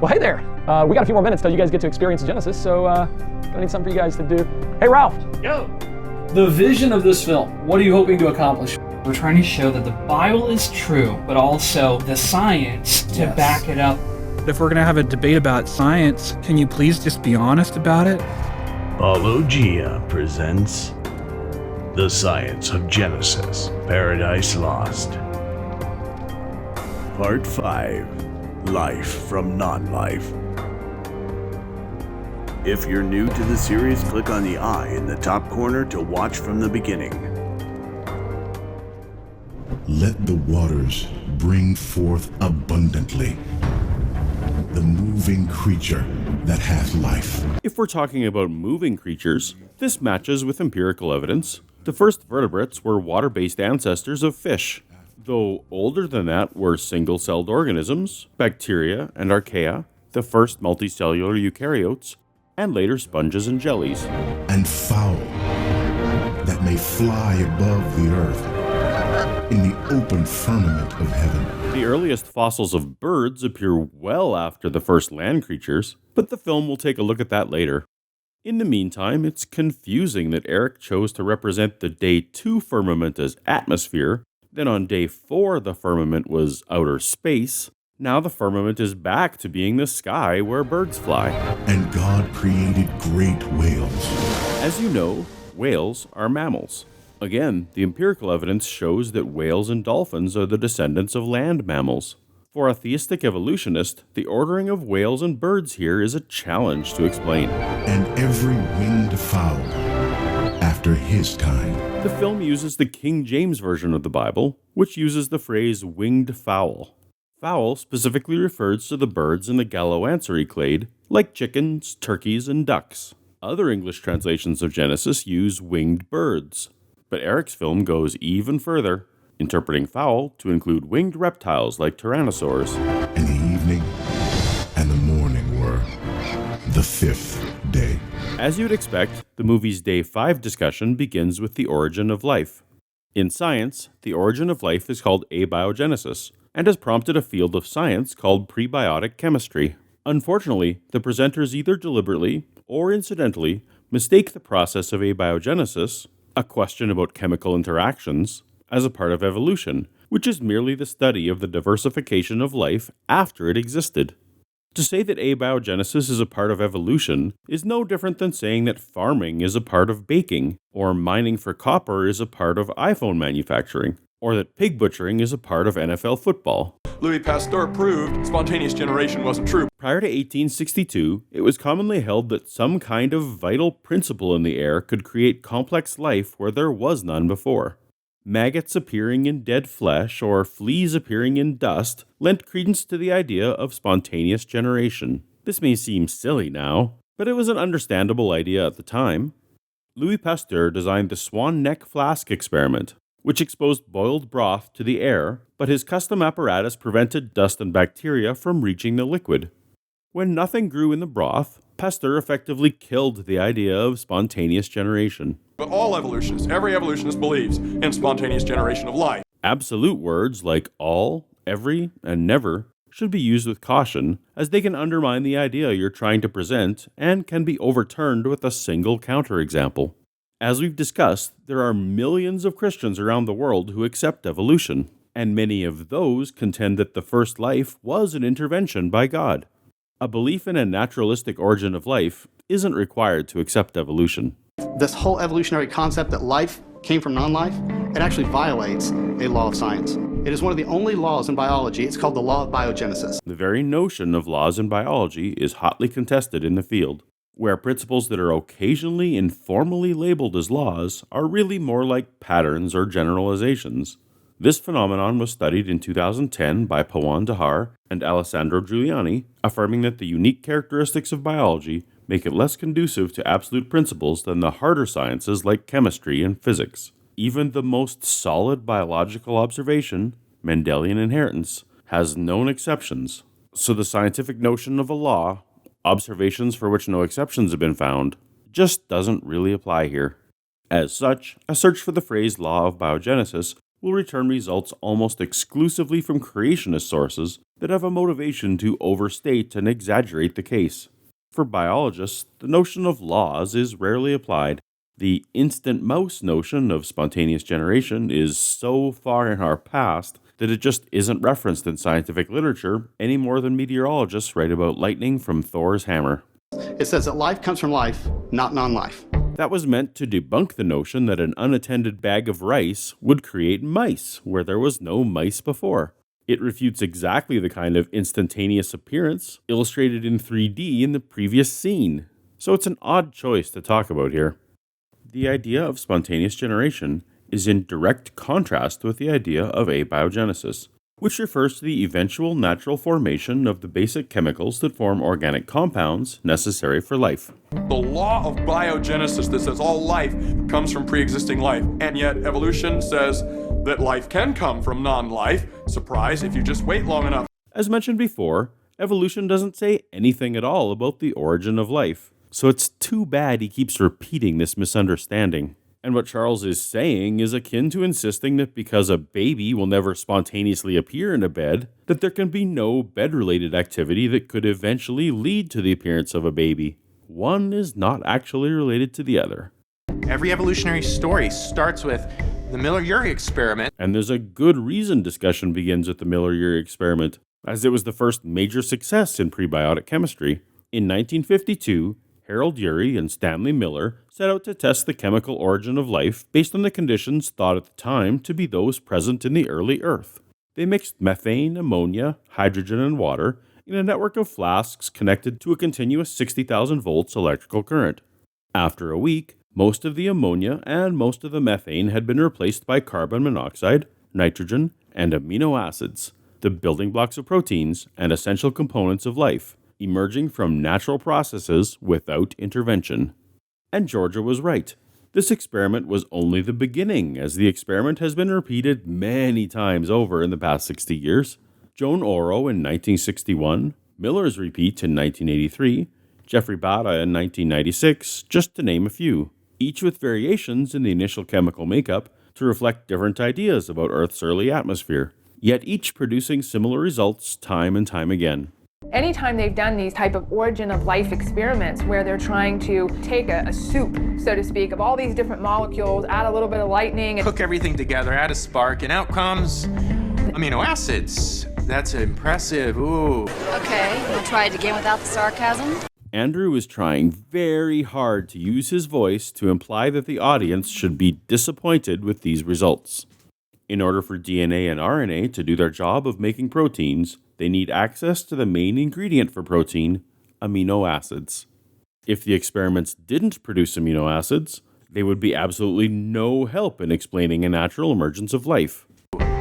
Well, hey there. We got a few more minutes till you guys get to experience Genesis, so gonna need something for you guys to do. Hey, Ralph. Yo. The vision of this film, what are you hoping to accomplish? We're trying to show that the Bible is true, but also the science to back it up. If we're going to have a debate about science, can you please just be honest about it? Paulogia presents The Science of Genesis, Paradise Lost. Part 5, Life from Non-Life. If you're new to the series, click on the eye in the top corner to watch from the beginning. Let the waters bring forth abundantly the moving creature that hath life. If we're talking about moving creatures, this matches with empirical evidence. The first vertebrates were water-based ancestors of fish. Though older than that were single-celled organisms, bacteria and archaea, the first multicellular eukaryotes, and later sponges and jellies. And fowl that may fly above the earth in the open firmament of heaven. The earliest fossils of birds appear well after the first land creatures, but the film will take a look at that later. In the meantime, it's confusing that Eric chose to represent the day 2 firmament as atmosphere, then on day 4 the firmament was outer space. Now the firmament is back to being the sky where birds fly. And God created great whales. As you know, whales are mammals. Again, the empirical evidence shows that whales and dolphins are the descendants of land mammals. For a theistic evolutionist, the ordering of whales and birds here is a challenge to explain. And every winged fowl after his kind. The film uses the King James Version of the Bible, which uses the phrase winged fowl. Fowl specifically refers to the birds in the Gallo-Ansary clade, like chickens, turkeys, and ducks. Other English translations of Genesis use winged birds. But Eric's film goes even further, interpreting fowl to include winged reptiles like tyrannosaurs. And the evening and the morning were the 5th day. As you'd expect, the movie's Day 5 discussion begins with the origin of life. In science, the origin of life is called abiogenesis, and has prompted a field of science called prebiotic chemistry. Unfortunately, the presenters either deliberately or incidentally mistake the process of abiogenesis, a question about chemical interactions, as a part of evolution, which is merely the study of the diversification of life after it existed. To say that abiogenesis is a part of evolution is no different than saying that farming is a part of baking, or mining for copper is a part of iPhone manufacturing, or that pig butchering is a part of NFL football. Louis Pasteur proved spontaneous generation wasn't true. Prior to 1862, it was commonly held that some kind of vital principle in the air could create complex life where there was none before. Maggots appearing in dead flesh or fleas appearing in dust lent credence to the idea of spontaneous generation. This may seem silly now, but it was an understandable idea at the time. Louis Pasteur designed the swan neck flask experiment, which exposed boiled broth to the air, but his custom apparatus prevented dust and bacteria from reaching the liquid. When nothing grew in the broth, Pasteur effectively killed the idea of spontaneous generation. But all evolutionists, every evolutionist believes in spontaneous generation of life. Absolute words like all, every, and never should be used with caution, as they can undermine the idea you're trying to present and can be overturned with a single counterexample. As we've discussed, there are millions of Christians around the world who accept evolution, and many of those contend that the first life was an intervention by God. A belief in a naturalistic origin of life isn't required to accept evolution. This whole evolutionary concept that life came from non-life, it actually violates a law of science. It is one of the only laws in biology. It's called the law of biogenesis. The very notion of laws in biology is hotly contested in the field, where principles that are occasionally informally labeled as laws are really more like patterns or generalizations. This phenomenon was studied in 2010 by Pawan Dahar and Alessandro Giuliani, affirming that the unique characteristics of biology make it less conducive to absolute principles than the harder sciences like chemistry and physics. Even the most solid biological observation, Mendelian inheritance, has known exceptions, so the scientific notion of a law, observations for which no exceptions have been found, just doesn't really apply here. As such, a search for the phrase law of biogenesis will return results almost exclusively from creationist sources that that have a motivation to overstate and exaggerate the case. For biologists, the notion of laws is rarely applied. The instant mouse notion of spontaneous generation is so far in our past that it just isn't referenced in scientific literature any more than meteorologists write about lightning from Thor's hammer. It says that life comes from life, not non-life. That was meant to debunk the notion that an unattended bag of rice would create mice where there was no mice before. It refutes exactly the kind of instantaneous appearance illustrated in 3D in the previous scene. So it's an odd choice to talk about here. The idea of spontaneous generation is in direct contrast with the idea of abiogenesis, which refers to the eventual natural formation of the basic chemicals that form organic compounds necessary for life. The law of biogenesis that says all life comes from pre-existing life, and yet evolution says that life can come from non-life. Surprise, if you just wait long enough. As mentioned before, evolution doesn't say anything at all about the origin of life, so it's too bad he keeps repeating this misunderstanding. And what Charles is saying is akin to insisting that because a baby will never spontaneously appear in a bed, that there can be no bed-related activity that could eventually lead to the appearance of a baby. One is not actually related to the other. Every evolutionary story starts with the Miller-Urey experiment. And there's a good reason discussion begins with the Miller-Urey experiment, as it was the first major success in prebiotic chemistry. In 1952, Harold Urey and Stanley Miller set out to test the chemical origin of life based on the conditions thought at the time to be those present in the early Earth. They mixed methane, ammonia, hydrogen, and water in a network of flasks connected to a continuous 60,000 volts electrical current. After a week, most of the ammonia and most of the methane had been replaced by carbon monoxide, nitrogen, and amino acids, the building blocks of proteins and essential components of life, emerging from natural processes without intervention. And Georgia was right. This experiment was only the beginning, as the experiment has been repeated many times over in the past 60 years. Joan Oro in 1961, Miller's repeat in 1983, Jeffrey Bada in 1996, just to name a few, each with variations in the initial chemical makeup to reflect different ideas about Earth's early atmosphere, yet each producing similar results time and time again. Anytime they've done these type of origin of life experiments where they're trying to take a soup, so to speak, of all these different molecules, add a little bit of lightning, Cook everything together, add a spark, and out comes amino acids. That's impressive. Ooh. Okay, we'll try it again without the sarcasm. Andrew is trying very hard to use his voice to imply that the audience should be disappointed with these results. In order for DNA and RNA to do their job of making proteins, they need access to the main ingredient for protein, amino acids. If the experiments didn't produce amino acids, they would be absolutely no help in explaining a natural emergence of life.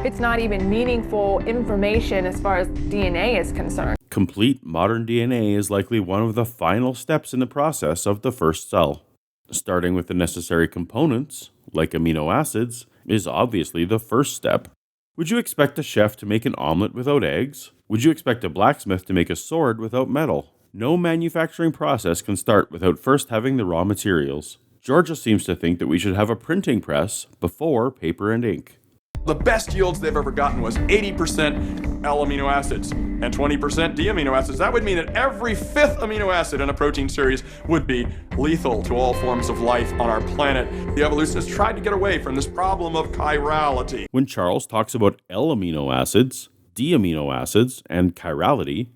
it's not even meaningful information as far as DNA is concerned. Complete modern DNA is likely one of the final steps in the process of the first cell. Starting with the necessary components, like amino acids, is obviously the first step. Would you expect a chef to make an omelet without eggs? Would you expect a blacksmith to make a sword without metal? No manufacturing process can start without first having the raw materials. Georgia seems to think that we should have a printing press before paper and ink. The best yields they've ever gotten was 80% L amino acids and 20% D amino acids. That would mean that every fifth amino acid in a protein series would be lethal to all forms of life on our planet. The evolutionists tried to get away from this problem of chirality. When Charles talks about L amino acids, D amino acids, and chirality,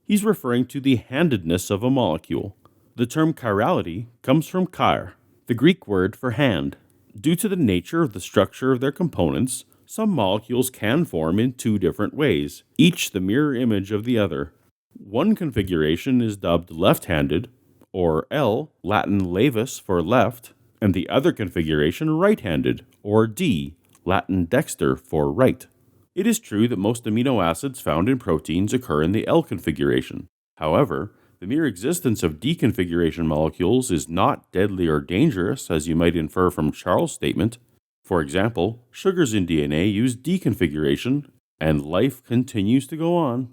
he's referring to the handedness of a molecule. The term chirality comes from chir, the Greek word for hand. Due to the nature of the structure of their components, some molecules can form in two different ways, each the mirror image of the other. One configuration is dubbed left-handed, or L, Latin laevus for left, and the other configuration right-handed, or D, Latin dexter for right. It is true that most amino acids found in proteins occur in the L configuration. However, the mere existence of D configuration molecules is not deadly or dangerous, as you might infer from Charles' statement. For example, sugars in DNA use D configuration, and life continues to go on.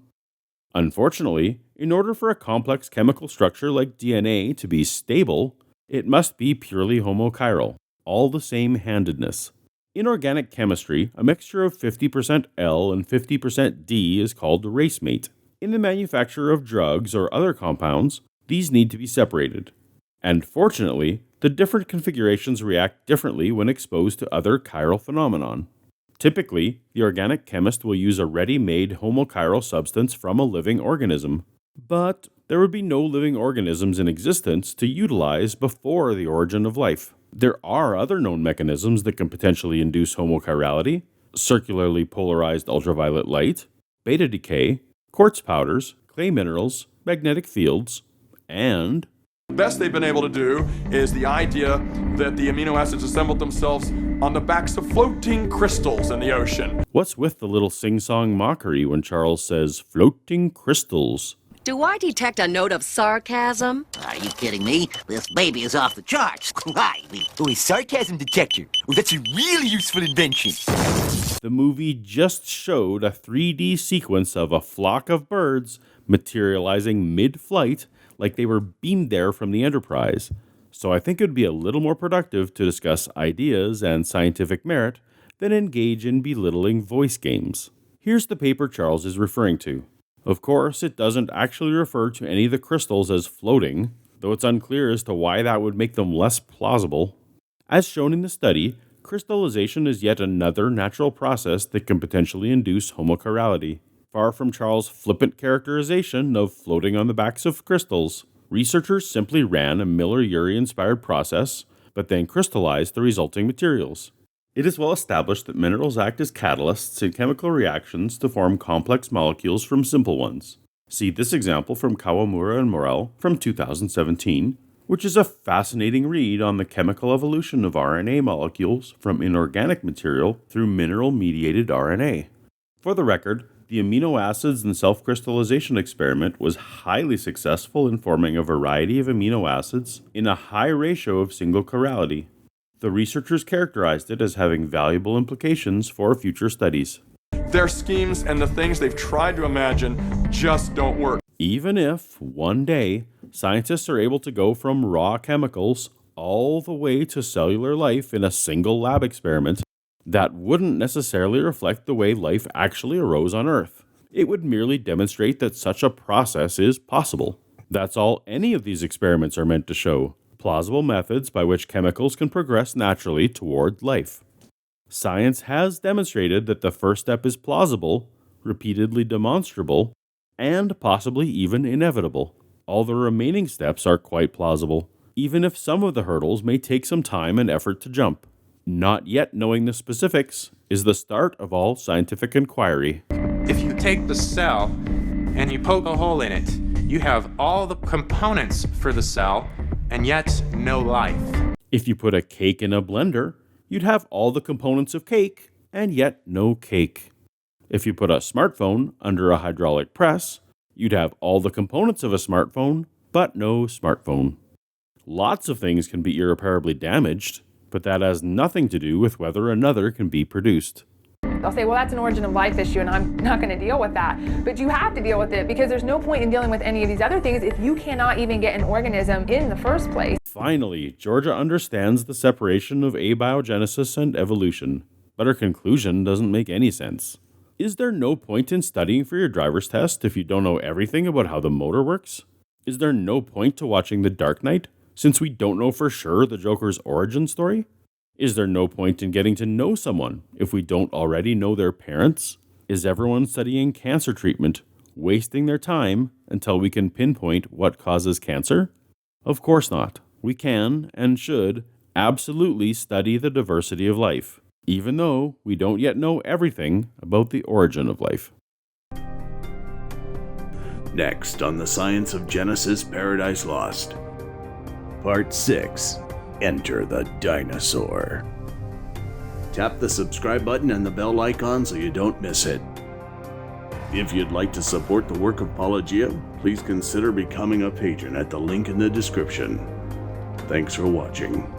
Unfortunately, in order for a complex chemical structure like DNA to be stable, it must be purely homochiral, all the same handedness. In organic chemistry, a mixture of 50% L and 50% D is called a racemate. In the manufacture of drugs or other compounds, these need to be separated. And fortunately, the different configurations react differently when exposed to other chiral phenomenon. Typically, the organic chemist will use a ready-made homochiral substance from a living organism. But there would be no living organisms in existence to utilize before the origin of life. There are other known mechanisms that can potentially induce homochirality: circularly polarized ultraviolet light, beta decay, quartz powders, clay minerals, magnetic fields, and The best they've been able to do is the idea that the amino acids assembled themselves on the backs of floating crystals in the ocean. what's with the little sing-song mockery when Charles says floating crystals? Do I detect a note of sarcasm? Are you kidding me? This baby is off the charts. Why? A sarcasm detector. Oh, that's a really useful invention. The movie just showed a 3D sequence of a flock of birds materializing mid-flight like they were beamed there from the Enterprise. So I think it would be a little more productive to discuss ideas and scientific merit than engage in belittling voice games. Here's the paper Charles is referring to. Of course, it doesn't actually refer to any of the crystals as floating, though it's unclear as to why that would make them less plausible. As shown in the study, crystallization is yet another natural process that can potentially induce homochirality. Far from Charles' flippant characterization of floating on the backs of crystals, researchers simply ran a Miller-Urey inspired process, but then crystallized the resulting materials. It is well established that minerals act as catalysts in chemical reactions to form complex molecules from simple ones. See this example from Kawamura and Morel from 2017, which is a fascinating read on the chemical evolution of RNA molecules from inorganic material through mineral-mediated RNA. For the record, the amino acids and self-crystallization experiment was highly successful in forming a variety of amino acids in a high ratio of single chirality. The researchers characterized it as having valuable implications for future studies. Their schemes and the things they've tried to imagine just don't work. Even if, one day, scientists are able to go from raw chemicals all the way to cellular life in a single lab experiment, that wouldn't necessarily reflect the way life actually arose on Earth. It would merely demonstrate that such a process is possible. That's all any of these experiments are meant to show: plausible methods by which chemicals can progress naturally toward life. Science has demonstrated that the first step is plausible, repeatedly demonstrable, and possibly even inevitable. All the remaining steps are quite plausible, even if some of the hurdles may take some time and effort to jump. Not yet knowing the specifics is the start of all scientific inquiry. If you take the cell and you poke a hole in it, you have all the components for the cell and yet no life. If you put a cake in a blender, you'd have all the components of cake and yet no cake. If you put a smartphone under a hydraulic press, you'd have all the components of a smartphone but no smartphone. Lots of things can be irreparably damaged, but that has nothing to do with whether another can be produced. They'll say, well, that's an origin of life issue, and I'm not going to deal with that. But you have to deal with it, because there's no point in dealing with any of these other things if you cannot even get an organism in the first place. Finally, Georgia understands the separation of abiogenesis and evolution, but her conclusion doesn't make any sense. Is there no point in studying for your driver's test if you don't know everything about how the motor works? Is there no point to watching The Dark Knight, since we don't know for sure the Joker's origin story? Is there no point in getting to know someone if we don't already know their parents? Is everyone studying cancer treatment wasting their time until we can pinpoint what causes cancer? Of course not. We can and should absolutely study the diversity of life, even though we don't yet know everything about the origin of life. Next on the Science of Genesis Paradise Lost. Part 6. Enter the Dinosaur. Tap the subscribe button and the bell icon so you don't miss it. If you'd like to support the work of Paulogia, please consider becoming a patron at the link in the description. Thanks for watching.